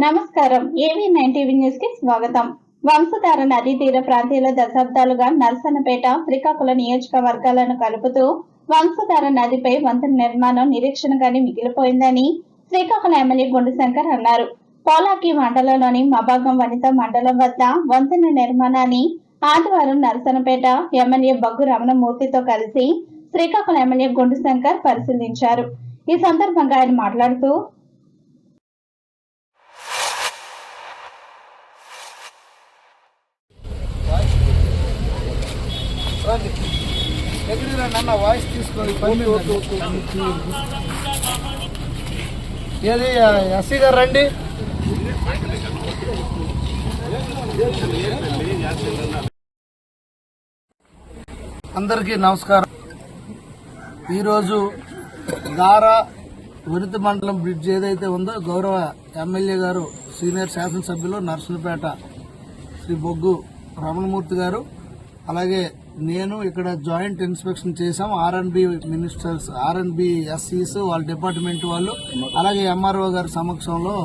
నమస్కారం. ఏవీ9 TV news కి స్వాగతం. వంశధార నదీ తీర ప్రాంతాల దశాబ్దాలుగా నర్సన్నపేట, శ్రీకాకుళం నియోజకవర్గాలను కలుపుతూ వంశధార నదిపై వంతెన నిర్మాణం నిరీక్షణగానే మిగిలిపోయిందని శ్రీకాకుళం ఎమ్మెల్యే గుండుశంకర్ అన్నారు. పోలాకి మండలంలోని మబాగం వనిత మండలం వద్ద వంతెన నిర్మాణాన్ని ఆదివారం నర్సన్నపేట ఎమ్మెల్యే బగ్గు రమణమూర్తితో కలిసి శ్రీకాకుళం ఎమ్మెల్యే గుండుశంకర్ పరిశీలించారు. ఈ సందర్భంగా ఆయన మాట్లాడుతూ వాయిస్ తీసుకోండి. ఏది ఎస్సీ గారు రండి. అందరికీ నమస్కారం. ఈరోజు గారా వనిత మండలం బ్రిడ్జ్ ఏదైతే ఉందో గౌరవ ఎమ్మెల్యే గారు సీనియర్ శాసనసభ్యులు నర్సన్నపేట శ్రీ బొగ్గు రమణమూర్తి గారు అలాగే నేను ఇక్కడ జాయింట్ ఇన్స్పెక్షన్ చేశాం. ఆర్ఎన్బి మినిస్టర్స్, ఆర్ఎన్బి ఎస్సీస్ వాళ్ళ డిపార్ట్మెంట్ వాళ్ళు అలాగే ఎంఆర్ఓ గారి సమక్షంలో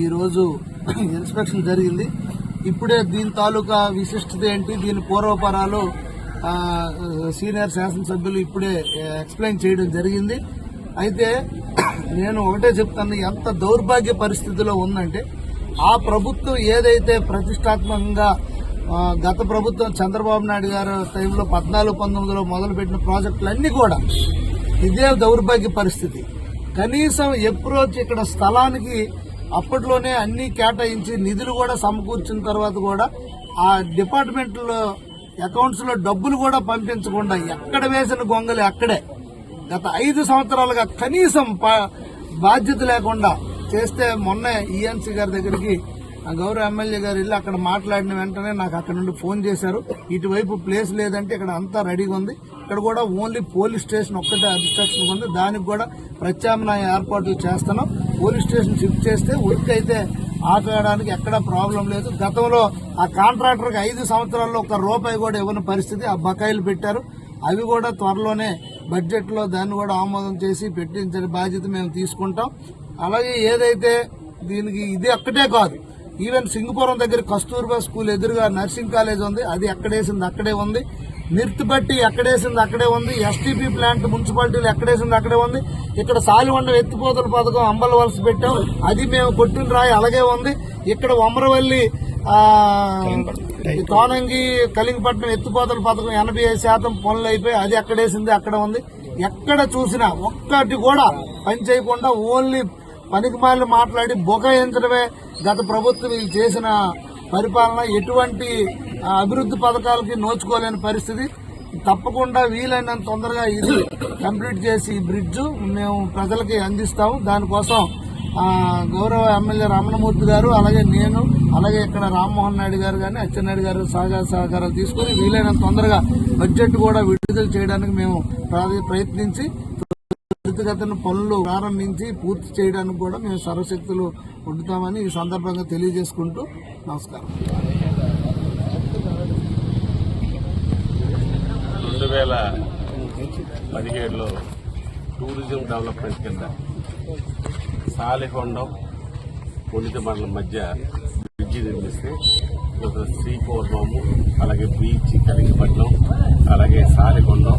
ఈరోజు ఇన్స్పెక్షన్ జరిగింది. ఇప్పుడే దీని తాలూకా విశిష్టత ఏంటి, దీని పూర్వపరాలు సీనియర్ శాసనసభ్యులు ఇప్పుడే ఎక్స్ప్లెయిన్ చేయడం జరిగింది. అయితే నేను ఒకటే చెప్తాను, ఎంత దౌర్భాగ్య పరిస్థితిలో ఉందంటే ఆ ప్రభుత్వం ఏదైతే ప్రతిష్టాత్మకంగా గత ప్రభుత్వం చంద్రబాబు నాయుడు గారు టైంలో 14-19లో మొదలుపెట్టిన ప్రాజెక్టులన్నీ కూడా ఇదే దౌర్భాగ్య పరిస్థితి. కనీసం అప్రోచ్ ఇక్కడ స్థలానికి అప్పట్లోనే అన్ని కేటాయించి నిధులు కూడా సమకూర్చిన తర్వాత కూడా ఆ డిపార్ట్మెంట్లో అకౌంట్స్ లో డబ్బులు కూడా పంపించకుండా ఎక్కడ వేసిన గొంగలి అక్కడే గత 5 సంవత్సరాలుగా కనీసం బాధ్యత లేకుండా చేస్తే మొన్న ఈఎన్సీ గారి దగ్గరికి గౌరవ ఎమ్మెల్యే గారు వెళ్ళి అక్కడ మాట్లాడిన వెంటనే నాకు అక్కడ నుండి ఫోన్ చేశారు. ఇటువైపు ప్లేస్ లేదంటే ఇక్కడ అంతా రెడీగా ఉంది, ఇక్కడ కూడా ఓన్లీ పోలీస్ స్టేషన్ ఒక్కటే అబ్స్ట్రక్షన్ ఉంది, దానికి కూడా ప్రత్యామ్నాయ ఏర్పాట్లు చేస్తున్నాం. పోలీస్ స్టేషన్ షిఫ్ట్ చేస్తే వర్క్ అయితే ఆపేయడానికి ఎక్కడా ప్రాబ్లం లేదు. గతంలో ఆ కాంట్రాక్టర్కి 5 సంవత్సరాల్లో ₹1 కూడా ఇవ్వని పరిస్థితి, ఆ బకాయిలు పెట్టారు. అవి కూడా త్వరలోనే బడ్జెట్ లో దాన్ని కూడా ఆమోదం చేసి పెట్టించే బాధ్యత మేము తీసుకుంటాం. అలాగే ఏదైతే దీనికి ఇది ఒక్కటే కాదు, ఈవెన్ సింగపురం దగ్గర కస్తూర్బా స్కూల్ ఎదురుగా నర్సింగ్ కాలేజ్ ఉంది, అది ఎక్కడేసింది అక్కడే ఉంది. మిర్తిబట్టి ఎక్కడేసింది అక్కడే ఉంది. ఎస్టీపీ ప్లాంట్ మున్సిపాలిటీలు ఎక్కడేసింది అక్కడే ఉంది. ఇక్కడ సాలివండ ఎత్తిపోతల పథకం అంబలవలస పెట్టాం, అది మేము కొట్టిన రాయి అలాగే ఉంది. ఇక్కడ వమ్రవల్లి తోనంగి కలింగపట్నం ఎత్తిపోతల పథకం 85% పనులు అయిపోయి అది ఎక్కడేసింది అక్కడ ఉంది. ఎక్కడ చూసినా ఒక్కటి కూడా పని చేయకుండా ఓన్లీ పనికిమాలిన మాట్లాడి బొకాయించడమే గత ప్రభుత్వం వీళ్ళు చేసిన పరిపాలన. ఎటువంటి అభివృద్ధి పథకాలకి నోచుకోలేని పరిస్థితి. తప్పకుండా వీలైనంత తొందరగా ఇది కంప్లీట్ చేసి ఈ బ్రిడ్జ్ మేము ప్రజలకి అందిస్తాము. దానికోసం గౌరవ ఎమ్మెల్యే రమణమూర్తి గారు అలాగే నేను అలాగే ఇక్కడ రామ్మోహన్ నాయుడు గారు కానీ అచ్చెన్నాయుడు గారు సహకారాలు తీసుకుని వీలైనంత తొందరగా బడ్జెట్ కూడా విడుదల చేయడానికి మేము ప్రయత్నించి త్వరితగతిన పనులు ప్రారంభించి పూర్తి చేయడానికి కూడా మేము సర్వశక్తులు ఉంటుతామని ఈ సందర్భంగా తెలియజేసుకుంటూ నమస్కారం. 2017లో టూరిజం డెవలప్మెంట్ కింద సాలిహొండం వనిత మండలం మధ్య బ్రిడ్జి నిర్మిస్తే శ్రీపూర్ణము అలాగే బీచ్ కలింగపట్నం అలాగే సాలిహొండం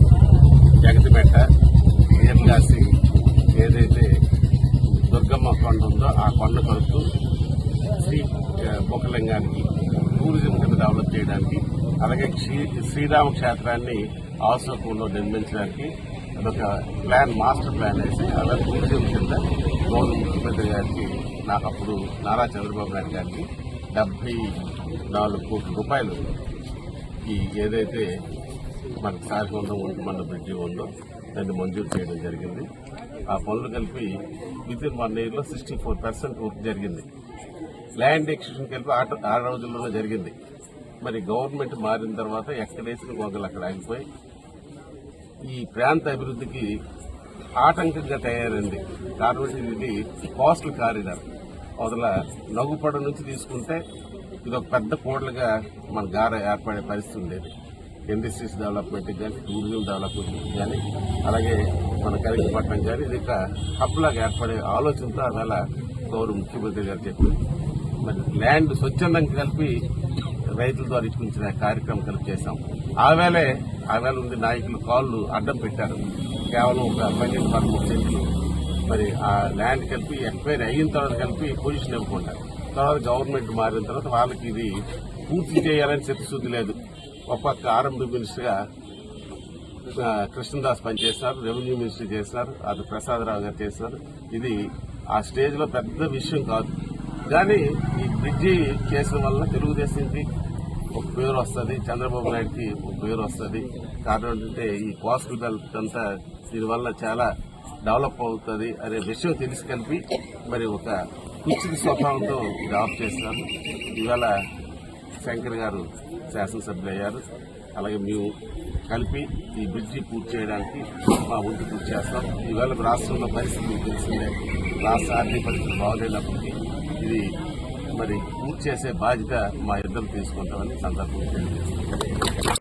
జగతిపేట నీర్గాసి ఏదైతే దుర్గమ్మ కొండ ఉందో ఆ కొండ కలుపుతూ శ్రీ బొక్కలింగానికి టూరిజం కింద డెవలప్ చేయడానికి అలాగే శ్రీరామ క్షేత్రాన్ని ఆసోకంలో నిర్మించడానికి అదొక ప్లాన్, మాస్టర్ ప్లాన్ వేసి అలా టూరిజం కింద గౌరవ ముఖ్యమంత్రి గారికి నాకు అప్పుడు నారా చంద్రబాబు నాయుడు గారికి 74 కోట్ల రూపాయలు ఈ ఏదైతే మనకు సారికొండం ఒంటిమండ బ్రిడ్జి ఉందో దాన్ని మంజూరు చేయడం జరిగింది. ఆ పనులు కలిపి వితిన్ 1 yearలో 64% వర్క్ జరిగింది. ల్యాండ్ ఎక్విజిషన్ కలిపి 6 రోజుల్లోనే జరిగింది. మరి గవర్నమెంట్ మారిన తర్వాత ఎక్కడేసిన గొంగలు అక్కడ ఆగిపోయి ఈ ప్రాంత అభివృద్ధికి ఆటంకంగా తయారైంది. కాబట్టి ఇది కోస్టల్ కారిడార్ అవతల నగుపడ నుంచి తీసుకుంటే ఇది ఒక పెద్ద కోడలుగా మన గార ఏర్పడే పరిస్థితి ఉండేది. ఇండస్ట్రీస్ డెవలప్మెంట్ కానీ టూరిజం డెవలప్మెంట్ కానీ అలాగే మన కలింగపట్నం కానీ ఇది ఒక హబ్ లాగా ఏర్పడే ఆలోచనతో అలా గౌరవ ముఖ్యమంత్రి గారు చెప్పారు. మరి ల్యాండ్ స్వచ్ఛందంగా కలిపి రైతుల ద్వారా ఇప్పించిన కార్యక్రమం కలిపి చేశాం. ఆవేళ ఉండి నాయకులు కాళ్ళు అడ్డం పెట్టారు. కేవలం ఒక 12-13 సెంట్లు మరి ఆ ల్యాండ్ కలిపి ఎక్వైరీ అయిన తర్వాత కలిపి పొజిషన్ ఇవ్వకుండా తర్వాత గవర్నమెంట్ మారిన తర్వాత వాళ్ళకి ఇది పూర్తి చేయాలని చిత్తశుద్ధి లేదు. ఒక పక్క ఆర్ఎండ్బి మినిస్టర్గా కృష్ణదాస్ పనిచేస్తున్నారు, రెవెన్యూ మినిస్టర్ చేస్తున్నారు, అది ప్రసాదరావు గారు చేస్తున్నారు. ఇది ఆ స్టేజ్ లో పెద్ద విషయం కాదు, కానీ ఈ బ్రిడ్జి చేసిన వల్ల తెలుగుదేశంకి ఒక పేరు వస్తుంది, చంద్రబాబు నాయుడుకి ఒక పేరు వస్తుంది. కారణం ఏంటంటే ఈ కోస్టల్ బెల్ట్ అంతా దీనివల్ల చాలా డెవలప్ అవుతుంది అనే విషయం తెలిసి కలిపి మరి ఒక కుర్చీ స్వభావంతో ఇది ఆఫ్ చేస్తున్నారు. ఇవాళ శంకర్ గారు శాసనసభ్యులు అయ్యారు. అలాగే మేము కలిపి ఈ బ్రిడ్జి పూర్తి చేయడానికి మా వంతు పూర్తి చేస్తాం. ఈవేళ రాష్ట్రంలో పరిస్థితి మీకు తెలిసిందే, రాష్ట్ర ఆర్థిక పరిస్థితి బాగోలేనప్పటికీ ఇది మరి పూర్తి చేసే బాధ్యత మా ఇద్దరు తీసుకుంటామని సందర్భంగా తెలియజేస్తాం.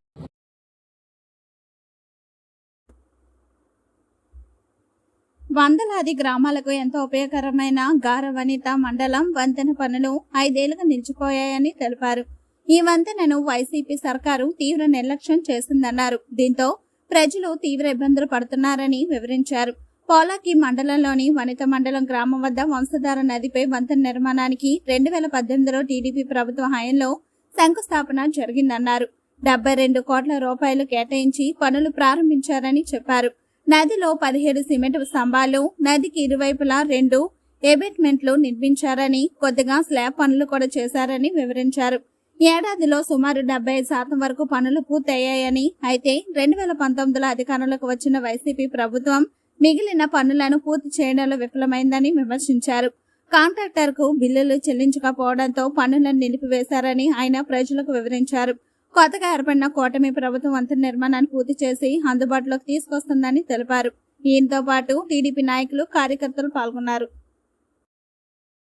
వందలాది గ్రామాలకు ఎంతో ఉపయోగకరమైన గారవనిత మండలం వంతెన పనులు 5 ఏళ్లుగా నిలిచిపోయాయని తెలిపారు. ఈ వంతెనను వైసీపీ సర్కారు తీవ్ర నిర్లక్ష్యం చేసిందన్నారు. దీంతో ప్రజలు తీవ్ర ఇబ్బందులు పడుతున్నారని వివరించారు. పోలాకి మండలంలోని వనిత మండలం గ్రామం వద్ద వంశధార నదిపై వంతెన నిర్మాణానికి 2018లో టీడీపీ ప్రభుత్వ హయాంలో శంకుస్థాపన జరిగిందన్నారు. 72 కోట్ల రూపాయలు కేటాయించి పనులు ప్రారంభించారని చెప్పారు. నదిలో 17 సిమెంట్ స్తంభాలు, నదికి ఇరువైపులా 2 ఎబెట్మెంట్లు నిర్మించారని, కొద్దిగా స్లాబ్ పనులు కూడా చేశారని వివరించారు. ఏడాదిలో సుమారు 75% వరకు పనులు పూర్తయ్యాయని, అయితే 2019లో అధికారంలోకి వచ్చిన వైసీపీ ప్రభుత్వం మిగిలిన పనులను పూర్తి చేయడంలో విఫలమైందని విమర్శించారు. కాంట్రాక్టర్ కు బిల్లులు చెల్లించకపోవడంతో పనులను నిలిపివేశారని ఆయన ప్రజలకు వివరించారు. కొత్తగా ఏర్పడిన కూటమి ప్రభుత్వం వంతెన నిర్మాణాన్ని పూర్తి చేసి అందుబాటులోకి తీసుకొస్తుందని తెలిపారు. దీంతో పాటు టీడీపీ నాయకులు, కార్యకర్తలు పాల్గొన్నారు.